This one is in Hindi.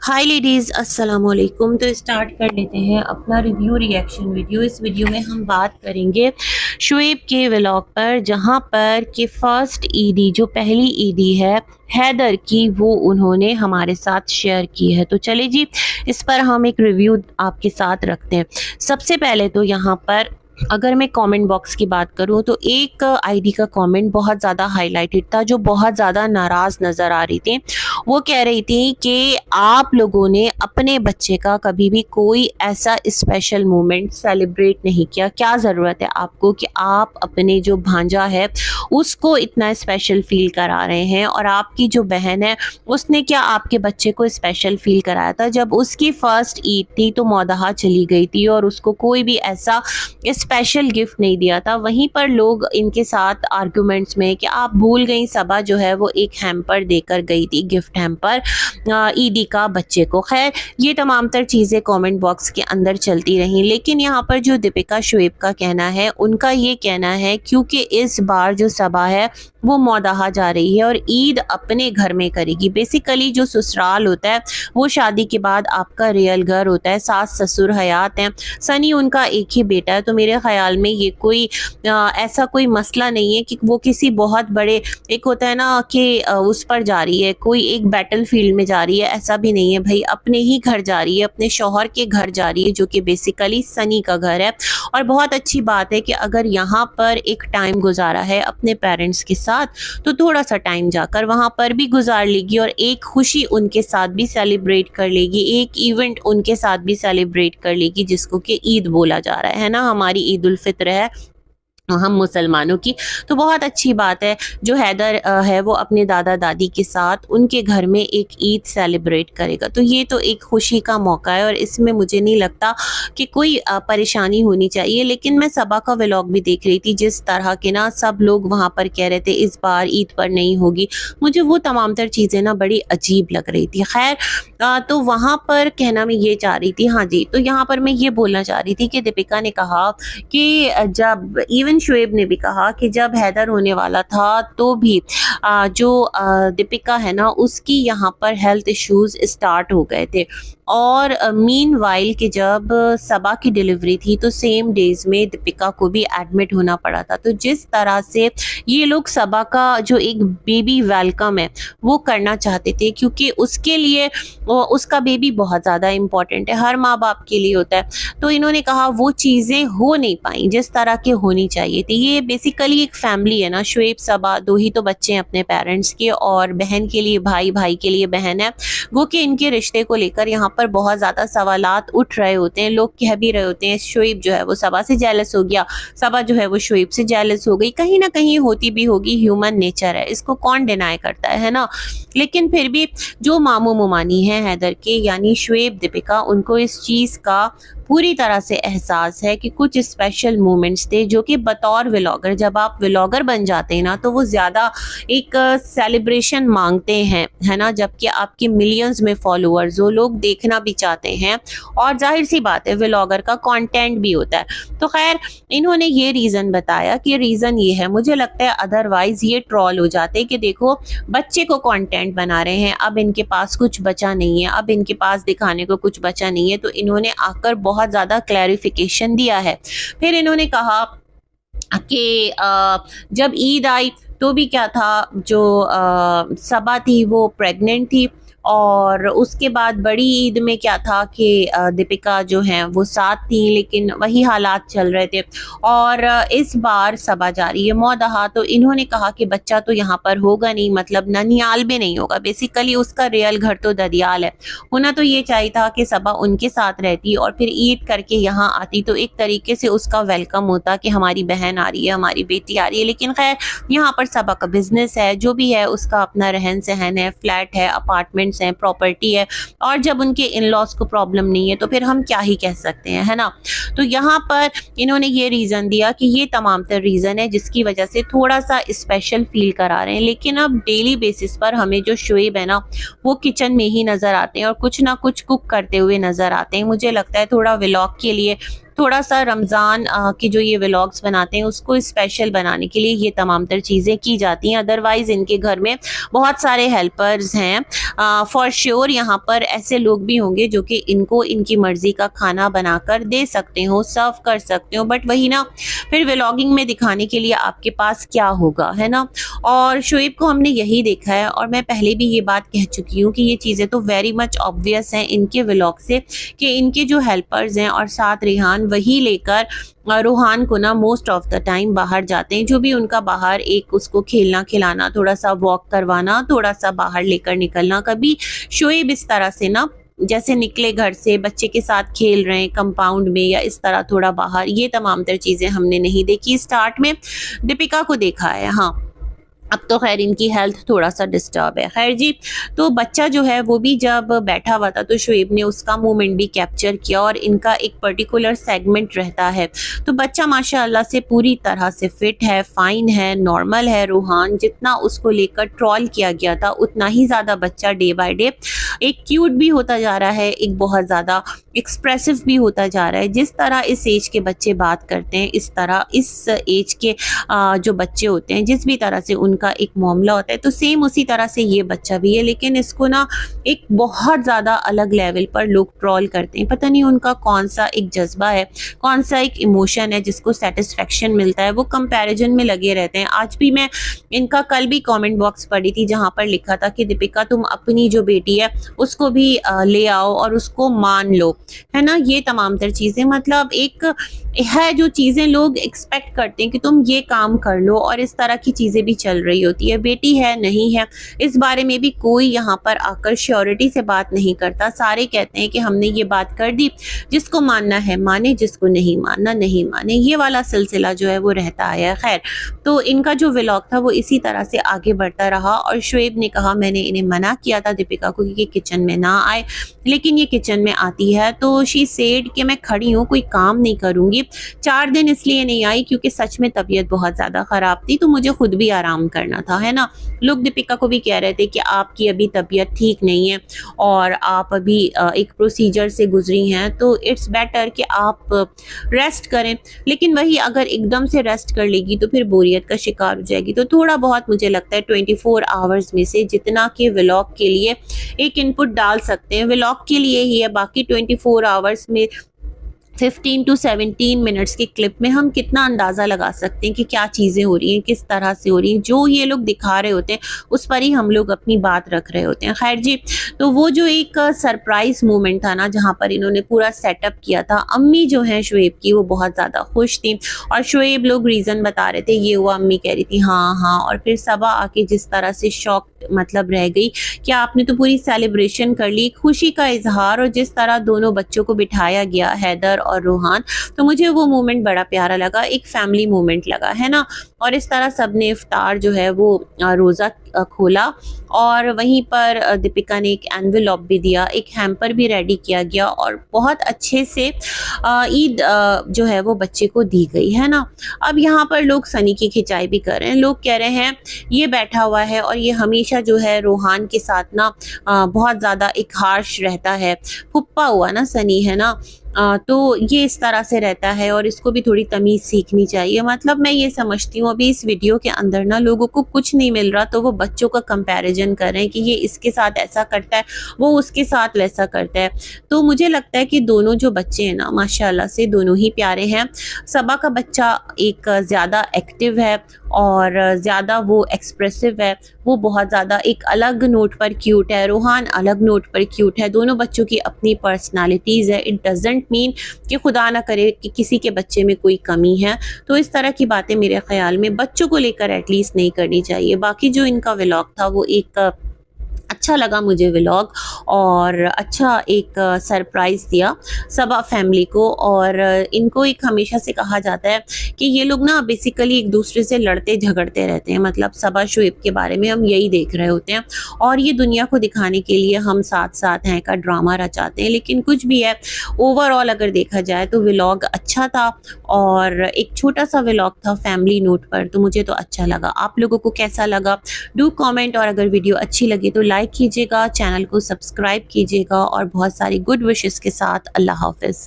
हाय लेडीज़, अस्सलाम वालेकुम। तो स्टार्ट कर लेते हैं अपना रिव्यू रिएक्शन वीडियो। इस वीडियो में हम बात करेंगे शुएब के व्लॉग पर, जहां पर कि फ़र्स्ट ईदी जो पहली ईदी है हैदर की, वो उन्होंने हमारे साथ शेयर की है। तो चले जी, इस पर हम एक रिव्यू आपके साथ रखते हैं। सबसे पहले तो यहाँ पर अगर मैं कमेंट बॉक्स की बात करूं तो एक आईडी का कमेंट बहुत ज़्यादा हाईलाइटेड था, जो बहुत ज़्यादा नाराज़ नज़र आ रही थी। वो कह रही थी कि आप लोगों ने अपने बच्चे का कभी भी कोई ऐसा स्पेशल मोमेंट सेलिब्रेट नहीं किया। क्या ज़रूरत है आपको कि आप अपने जो भांजा है उसको इतना स्पेशल फील करा रहे हैं, और आपकी जो बहन है उसने क्या आपके बच्चे को स्पेशल फील कराया था? जब उसकी फर्स्ट ईद थी तो मौदहा चली गई थी और उसको कोई भी ऐसा स्पेशल गिफ्ट नहीं दिया था। वहीं पर लोग इनके साथ आर्गुमेंट्स में कि आप भूल गई, सबा जो है वो एक हैम्पर देकर गई थी, गिफ्ट हैम्पर ईदी का बच्चे को। खैर, ये तमाम तर चीज़ें कमेंट बॉक्स के अंदर चलती रहीं, लेकिन यहाँ पर जो दीपिका शुएब का कहना है, उनका ये कहना है क्योंकि इस बार जो सबा है वो मौदहा जा रही है और ईद अपने घर में करेगी। बेसिकली जो ससुराल होता है वो शादी के बाद आपका रियल घर होता है। सास ससुर हयात हैं, सनी उनका एक ही बेटा है। तो मेरे ख्याल में ये कोई ऐसा कोई मसला नहीं है कि वो किसी बहुत बड़े, एक होता है ना कि उस पर जा रही है, कोई एक बैटल फील्ड में जा रही है, ऐसा भी नहीं है भाई। अपने ही घर जा रही है, अपने शौहर के घर जा रही है, जो कि बेसिकली सनी का घर है। और बहुत अच्छी बात है कि अगर यहाँ पर एक टाइम गुजारा है अपने पेरेंट्स के साथ, तो थोड़ा सा टाइम जाकर वहाँ पर भी गुजार लेगी और एक खुशी उनके साथ भी सेलिब्रेट कर लेगी, एक इवेंट उनके साथ भी सेलिब्रेट कर लेगी, जिसको कि ईद बोला जा रहा है ना, हमारी ईद उल फित्र है हम मुसलमानों की। तो बहुत अच्छी बात है जो हैदर है वो अपने दादा दादी के साथ उनके घर में एक ईद सेलिब्रेट करेगा। तो ये तो एक खुशी का मौका है और इसमें मुझे नहीं लगता कि कोई परेशानी होनी चाहिए। लेकिन मैं सबा का व्लॉग भी देख रही थी, जिस तरह के ना सब लोग वहाँ पर कह रहे थे इस बार ईद पर नहीं होगी, मुझे वो तमाम तर चीज़ें ना बड़ी अजीब लग रही थी। खैर, तो वहाँ पर कहना मैं ये चाह रही थी, हाँ जी, तो यहाँ पर मैं ये बोलना चाह रही थी कि दीपिका ने कहा कि जब इवन शुएब ने भी कहा कि जब हैदर होने वाला था तो भी जो दीपिका है ना उसकी यहाँ पर हेल्थ इश्यूज स्टार्ट हो गए थे। और मीन वाइल कि जब सबा की डिलीवरी थी तो सेम डेज में दीपिका को भी एडमिट होना पड़ा था। तो जिस तरह से ये लोग सबा का जो एक बेबी वेलकम है वो करना चाहते थे, क्योंकि उसके लिए उसका बेबी बहुत ज़्यादा इम्पॉर्टेंट है, हर माँ बाप के लिए होता है। तो इन्होंने कहा वो चीज़ें हो नहीं पाई जिस तरह की होनी चाहिए थी। ये बेसिकली एक फैमिली है ना, शुएब सबा दो ही तो बच्चे हैं अपने पेरेंट्स के, और बहन के लिए भाई, भाई के लिए बहन है। वो कि इनके रिश्ते को लेकर यहाँ पर बहुत ज़्यादा सवालात उठ रहे होते हैं। लोग कह भी रहे होते हैं शुएब जो है वो सबा से जेलस हो गया, सबा जो है वो शुएब से जेलस हो गई। कहीं ना कहीं होती भी होगी, ह्यूमन नेचर है, इसको कौन डिनाई करता है ना। लेकिन फिर भी जो मामू मुमानी हैं हैदर के, यानी शुएब दीपिका, उनको इस चीज़ का पूरी तरह से एहसास है कि कुछ स्पेशल मोमेंट्स थे जो कि बतौर व्लॉगर, जब आप व्लॉगर बन जाते हैं ना तो वो ज़्यादा एक सेलिब्रेशन मांगते हैं, है ना। जबकि आपके मिलियंस में फॉलोअर्स हो, लोग देखना भी चाहते हैं, और जाहिर सी बात है व्लॉगर का कंटेंट भी होता है। तो खैर, इन्होंने ये रीज़न बताया कि रीज़न ये है, मुझे लगता है अदरवाइज़ ये ट्रॉल हो जाते कि देखो बच्चे को कंटेंट बना रहे हैं, अब इनके पास कुछ बचा नहीं है, अब इनके पास दिखाने को कुछ बचा नहीं है। तो इन्होंने आकर बहुत ज़्यादा क्लैरिफिकेशन दिया है। फिर इन्होंने कहा कि जब ईद आई तो भी क्या था, जो सबा थी वो प्रेग्नेंट थी, और उसके बाद बड़ी ईद में क्या था कि दीपिका जो हैं वो साथ थी, लेकिन वही हालात चल रहे थे। और इस बार सबा जा रही है मौदहा, तो इन्होंने कहा कि बच्चा तो यहाँ पर होगा नहीं, मतलब ननियाल में नहीं होगा, बेसिकली उसका रियल घर तो ददियाल है। होना तो ये चाहिए था कि सबा उनके साथ रहती और फिर ईद करके यहाँ आती, तो एक तरीके से उसका वेलकम होता कि हमारी बहन आ रही है, हमारी बेटी आ रही है। लेकिन खैर, यहाँ पर सबा का बिजनेस है, जो भी है उसका अपना रहन सहन है, फ्लैट है, अपार्टमेंट हैं, प्रॉपर्टी है, और जब उनके इन लॉज को प्रॉब्लम नहीं है तो फिर हम क्या ही कह सकते हैं, है ना। तो यहाँ पर इन्होंने ये रीज़न दिया कि ये तमाम तर रीज़न है जिसकी वजह से थोड़ा सा स्पेशल फील करा रहे हैं। लेकिन अब डेली बेसिस पर हमें जो शुएब है ना वो किचन में ही नज़र आते हैं और कुछ ना कुछ कुक करते हुए नज़र आते हैं। मुझे लगता है थोड़ा व्लॉग के लिए थोड़ा सा रमज़ान की जो ये व्लॉग्स बनाते हैं उसको स्पेशल बनाने के लिए ये तमाम तर चीज़ें की जाती हैं। अदरवाइज़ इनके घर में बहुत सारे हेल्पर्स हैं। फॉर श्योर यहाँ पर ऐसे लोग भी होंगे जो कि इनको इनकी मर्ज़ी का खाना बनाकर दे सकते हो, सर्व कर सकते हो, बट वही ना, फिर व्लॉगिंग में दिखाने के लिए आपके पास क्या होगा, है ना। और शोएब को हमने यही देखा है, और मैं पहले भी ये बात कह चुकी हूँ कि ये चीज़ें तो वेरी मच ऑब्वियस हैं इनके व्लॉग से, कि इनके जो हेल्पर्स हैं और साथ रेहान वही लेकर रूहान को ना मोस्ट ऑफ द टाइम बाहर जाते हैं। जो भी उनका बाहर एक उसको खेलना खिलाना, थोड़ा सा वॉक करवाना, थोड़ा सा बाहर लेकर निकलना। कभी शोएब इस तरह से ना जैसे निकले घर से बच्चे के साथ खेल रहे हैं कंपाउंड में या इस तरह थोड़ा बाहर, ये तमाम तर चीज़ें हमने नहीं देखी। स्टार्ट में दीपिका को देखा है, हाँ, अब तो खैर इनकी हेल्थ थोड़ा सा डिस्टर्ब है। खैर जी, तो बच्चा जो है वो भी जब बैठा हुआ था तो शोएब ने उसका मूवमेंट भी कैप्चर किया, और इनका एक पर्टिकुलर सेगमेंट रहता है। तो बच्चा माशाल्लाह से पूरी तरह से फिट है, फाइन है, नॉर्मल है। रूहान जितना उसको लेकर ट्रॉल किया गया था उतना ही ज़्यादा बच्चा डे बाय डे एक क्यूट भी होता जा रहा है, एक बहुत ज़्यादा एक्सप्रेसिव भी होता जा रहा है। जिस तरह इस एज के बच्चे बात करते हैं, इस तरह इस एज के जो बच्चे होते हैं, जिस भी तरह से उनका एक मामला होता है, तो सेम उसी तरह से ये बच्चा भी है। लेकिन इसको ना एक बहुत ज़्यादा अलग लेवल पर लोग ट्रॉल करते हैं। पता नहीं उनका कौन सा एक जज्बा है, कौन सा एक इमोशन है जिसको सेटिस्फेक्शन मिलता है, वो कंपैरिजन में लगे रहते हैं। आज भी मैं इनका कल भी कमेंट बॉक्स पढ़ी थी जहाँ पर लिखा था कि दीपिका तुम अपनी जो बेटी है उसको भी ले आओ और उसको मान लो, है ना। ये तमाम तर चीज़ें, मतलब एक है जो चीज़ें लोग एक्सपेक्ट करते हैं कि तुम ये काम कर लो, और इस तरह की चीज़ें भी चल रही होती है। बेटी है नहीं है इस बारे में भी कोई यहाँ पर आकर श्योरिटी से बात नहीं करता। सारे कहते हैं कि हमने ये बात कर दी, जिसको मानना है माने, जिसको नहीं मानना नहीं माने। ये वाला सिलसिला जो है वो रहता है। खैर, तो इनका जो व्लॉग था वो इसी तरह से आगे बढ़ता रहा, और शोएब ने कहा मैंने इन्हें मना किया था दीपिका को कि किचन में ना आए, लेकिन ये किचन में आती है। तो शी सेड कि मैं खड़ी हूँ, कोई काम नहीं करूँगी। 4 दिन इसलिए नहीं आई क्योंकि सच में तबीयत बहुत ज़्यादा ख़राब थी, तो मुझे खुद भी आराम करना था, है ना। लोग दीपिका को भी कह रहे थे कि आपकी अभी तबीयत ठीक नहीं है और आप अभी एक प्रोसीजर से गुजरी हैं, तो इट्स बेटर कि आप रेस्ट करें। लेकिन वही अगर एकदम से रेस्ट कर लेगी तो फिर बोरियत का शिकार हो जाएगी। तो थोड़ा बहुत मुझे लगता है 24 आवर्स में से जितना कि व्लॉग के लिए एक इनपुट डाल सकते हैं, व्लॉग के लिए ही है। बाकी 24 आवर्स में 15 to 17 मिनट्स की क्लिप में हम कितना अंदाज़ा लगा सकते हैं कि क्या चीज़ें हो रही हैं, किस तरह से हो रही हैं। जो ये लोग दिखा रहे होते हैं उस पर ही हम लोग अपनी बात रख रहे होते हैं। खैर जी, तो वो जो एक सरप्राइज़ मोमेंट था ना जहाँ पर इन्होंने पूरा सेटअप किया था, अम्मी जो हैं शोएब की वो बहुत ज़्यादा खुश थी, और शोएब लोग रीज़न बता रहे थे ये हुआ, अम्मी कह रही थी हाँ हाँ, और फिर सबा आके जिस तरह से शॉक मतलब रह गई कि आपने तो पूरी सेलिब्रेशन कर ली, खुशी का इजहार, और जिस तरह दोनों बच्चों को बिठाया गया हैदर और रूहान, तो मुझे वो मोमेंट बड़ा प्यारा लगा, एक फैमिली मोमेंट लगा, है ना। और इस तरह सबने इफ्तार जो है वो रोज़ा खोला, और वहीं पर दीपिका ने एक एनवेलप भी दिया, एक हैम्पर भी रेडी किया गया, और बहुत अच्छे से ईद जो है वो बच्चे को दी गई, है ना। अब यहाँ पर लोग सनी की खिंचाई भी कर रहे हैं। लोग कह रहे हैं ये बैठा हुआ है और ये हमेशा जो है रूहान के साथ ना बहुत ज़्यादा एक हार्श रहता है, फुप्पा हुआ ना सनी, है ना। तो ये इस तरह से रहता है और इसको भी थोड़ी तमीज़ सीखनी चाहिए। मतलब मैं ये समझती हूँ अभी इस वीडियो के अंदर ना लोगों को कुछ नहीं मिल रहा, तो वो बच्चों का कंपैरिजन कर रहे हैं कि ये इसके साथ ऐसा करता है, वो उसके साथ वैसा करता है। तो मुझे लगता है कि दोनों जो बच्चे हैं ना माशाल्लाह से दोनों ही प्यारे हैं। सबा का बच्चा एक ज़्यादा एक्टिव है और ज़्यादा वो एक्सप्रेसिव है, वो बहुत ज़्यादा एक अलग नोट पर क्यूट है। रूहान अलग नोट पर क्यूट है। दोनों बच्चों की अपनी पर्सनालिटीज़ है। इट डजेंट मीन कि खुदा ना करे कि किसी के बच्चे में कोई कमी है। तो इस तरह की बातें मेरे ख्याल में बच्चों को लेकर एटलीस्ट नहीं करनी चाहिए। बाकी जो इनका व्लॉग था वो एक अच्छा लगा मुझे व्लॉग, और अच्छा एक सरप्राइज़ दिया सबा फैमिली को। और इनको एक हमेशा से कहा जाता है कि ये लोग ना बेसिकली एक दूसरे से लड़ते झगड़ते रहते हैं। मतलब सबा शोएब के बारे में हम यही देख रहे होते हैं, और ये दुनिया को दिखाने के लिए हम साथ साथ हैं का ड्रामा रचाते हैं। लेकिन कुछ भी है, ओवरऑल अगर देखा जाए तो व्लॉग अच्छा था, और एक छोटा सा व्लॉग था फैमिली नोट पर, तो मुझे तो अच्छा लगा। आप लोगों को कैसा लगा डू कमेंट, और अगर वीडियो अच्छी लगी तो लाइक कीजिएगा, चैनल को सब्सक्राइब कीजिएगा, और बहुत सारी गुड विशेस के साथ अल्लाह हाफिज़।